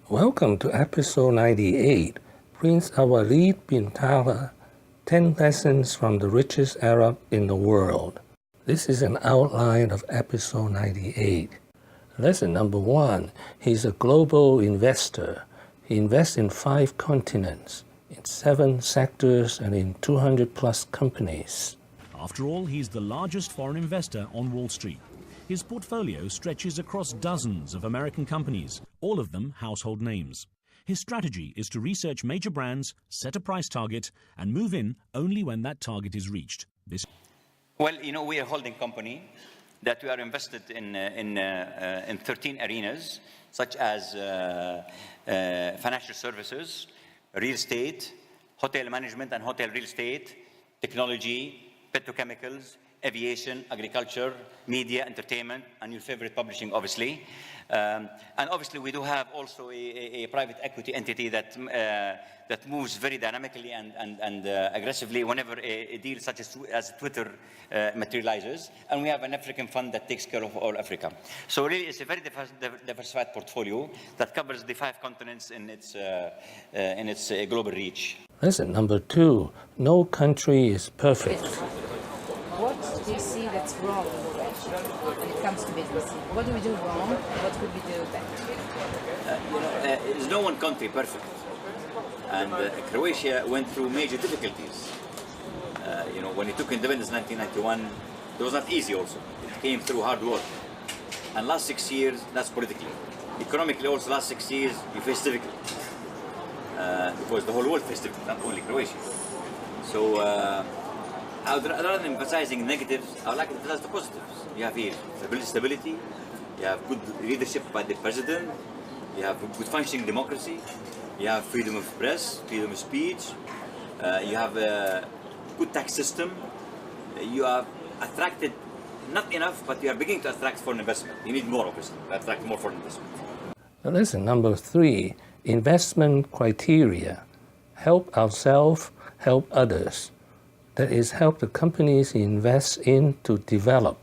Welcome to episode 98, Prince Alwaleed bin Talha, 10 Lessons from the Richest Arab in the World. This is an outline of episode 98. Lesson number 1, he's a global investor. He invests in 5 continents, in 7 sectors, and in 200 plus companies. After all, he's the largest foreign investor on Wall Street. His portfolio stretches across dozens of American companies, all of them household names. His strategy is to research major brands, set a price target, and move in only when that target is reached. Well, we are a holding company that we are invested in 13 arenas, such as financial services, real estate, hotel management and hotel real estate, technology, petrochemicals, aviation, agriculture, media, entertainment, and your favorite publishing, obviously. And obviously, we do have also a private equity entity that moves very dynamically and aggressively whenever a deal such as Twitter materializes. And we have an African fund that takes care of all Africa. So really, it's a very diversified portfolio that covers the 5 continents in its global reach. Lesson number 2, no country is perfect. What do you see that's wrong when it comes to business? What do we do wrong? What could we do better? There's no one country perfect. And Croatia went through major difficulties. When it took independence in 1991, it was not easy also. It came through hard work. And last 6 years, that's politically. Economically also, last 6 years, you face difficulties. Because the whole world faced difficulties, not only Croatia. So, rather than emphasizing negatives, I would like to emphasize the positives. You have here stability, you have good leadership by the president, you have good functioning democracy, you have freedom of press, freedom of speech, you have a good tax system, you have attracted, not enough, but you are beginning to attract foreign investment. You need more, obviously, to attract more foreign investment. Lesson number 3, investment criteria. Help ourselves, help others. That is, help the companies he invests in to develop.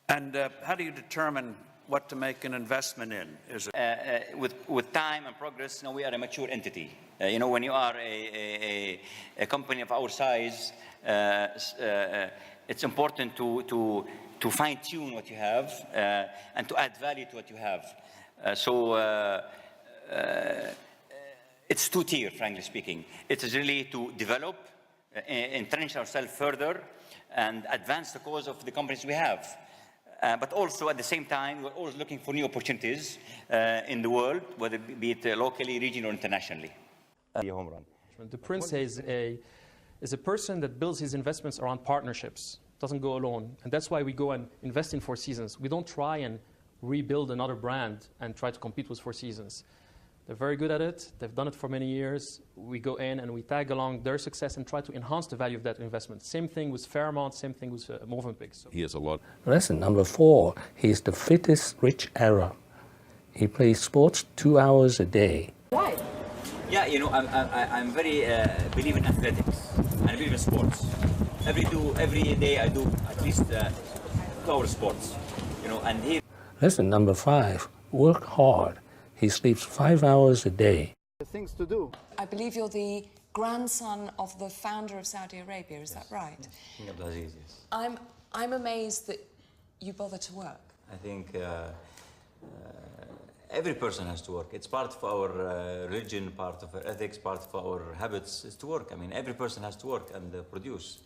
And how do you determine what to make an investment in? Is it with time and progress, we are a mature entity. When you are a company of our size, it's important to fine-tune what you have and to add value to what you have. It's two-tier, frankly speaking. It is really to develop, entrench ourselves further, and advance the cause of the companies we have. But also, at the same time, we're always looking for new opportunities in the world, whether it be it locally, regionally, or internationally. The Prince is a person that builds his investments around partnerships, doesn't go alone. And that's why we go and invest in Four Seasons. We don't try and rebuild another brand and try to compete with Four Seasons. They're very good at it. They've done it for many years. We go in and we tag along their success and try to enhance the value of that investment. Same thing with Fairmont, same thing with Movenpick. So. He has a lot. Lesson number 4, he's the fittest rich Arab. He plays sports 2 hours a day. Why? Yeah, I'm very believe in athletics. I believe in sports. Every day I do at least 2 hours sports. And here. Lesson number 5, work hard. He sleeps 5 hours a day. Things to do. I believe you're the grandson of the founder of Saudi Arabia, is that right? King Abdulaziz, yes. I'm amazed that you bother to work. I think every person has to work. It's part of our religion, part of our ethics, part of our habits is to work. I mean, every person has to work and produce.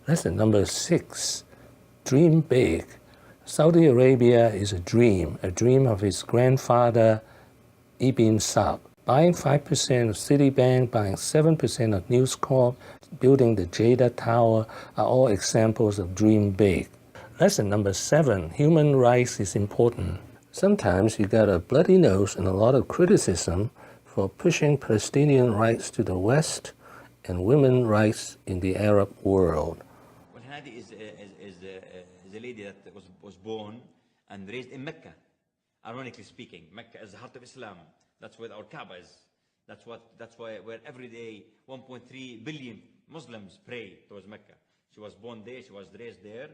Lesson number 6, dream big. Saudi Arabia is a dream of his grandfather, Ibn Saud. Buying 5% of Citibank, buying 7% of News Corp, building the Jeddah Tower are all examples of dream big. Lesson number 7, human rights is important. Sometimes you got a bloody nose and a lot of criticism for pushing Palestinian rights to the West and women's rights in the Arab world. Well, Hadi is a lady that was born and raised in Mecca. Ironically speaking, Mecca is the heart of Islam, That's where our Kaaba is. That's why where every day 1.3 billion Muslims pray towards Mecca. She was born there, she was raised there.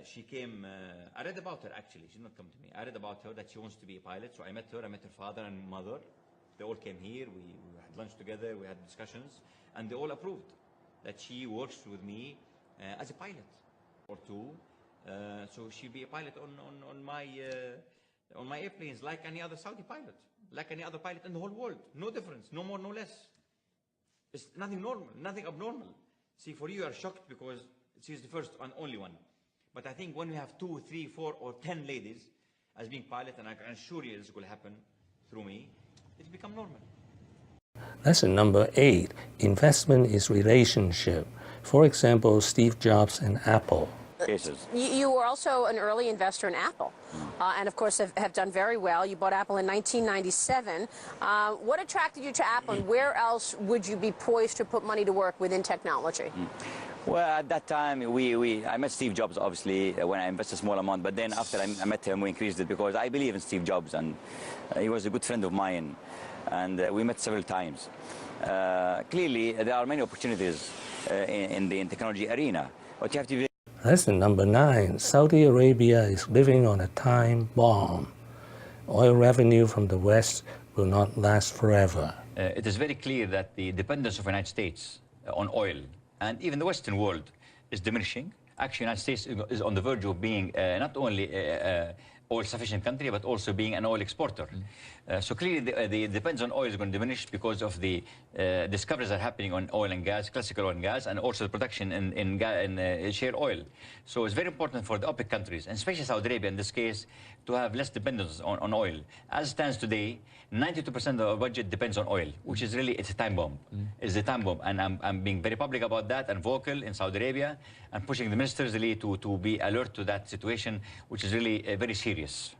She came, I read about her actually, she did not come to me. I read about her that she wants to be a pilot, so I met her father and mother. They all came here, we had lunch together, we had discussions, and they all approved that she works with me as a pilot or two. So she'll be a pilot on my airplanes like any other Saudi pilot, like any other pilot in the whole world. No difference, no more, no less. It's nothing normal, nothing abnormal. See, for you are shocked because she's the first and only one. But I think when we have 2, 3, 4, or 10 ladies as being pilot, and I can assure you this will happen through me, it become normal. Lesson number 8, investment is relationship. For example, Steve Jobs and Apple. You were also an early investor in Apple, and of course have done very well. You bought Apple in 1997. What attracted you to Apple, and where else would you be poised to put money to work within technology? Well, at that time, I met Steve Jobs, obviously, when I invested a small amount. But then after I met him, we increased it because I believe in Steve Jobs, and he was a good friend of mine, and we met several times. Clearly, there are many opportunities in the technology arena, but you have to be. Lesson number 9, Saudi Arabia is living on a time bomb. Oil revenue from the West will not last forever. It is very clear that the dependence of the United States on oil, and even the Western world, is diminishing. Actually, the United States is on the verge of being not only oil-sufficient country, but also being an oil exporter. So clearly, the dependence on oil is going to diminish because of the discoveries that are happening on oil and gas, classical oil and gas, and also the production in shale oil. So it's very important for the OPEC countries, and especially Saudi Arabia in this case, to have less dependence on oil. As it stands today, 92% of our budget depends on oil, which is really, it's a time bomb. It's a time bomb, and I'm being very public about that and vocal in Saudi Arabia, and pushing the ministers really to be alert to that situation, which is really very serious.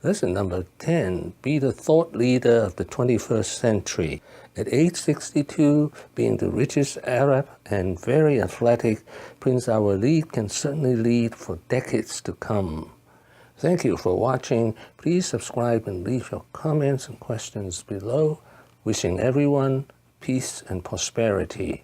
Lesson number 10, be the thought leader of the 21st century. At age 62, being the richest Arab and very athletic, Prince Alwaleed can certainly lead for decades to come. Thank you for watching. Please subscribe and leave your comments and questions below. Wishing everyone peace and prosperity.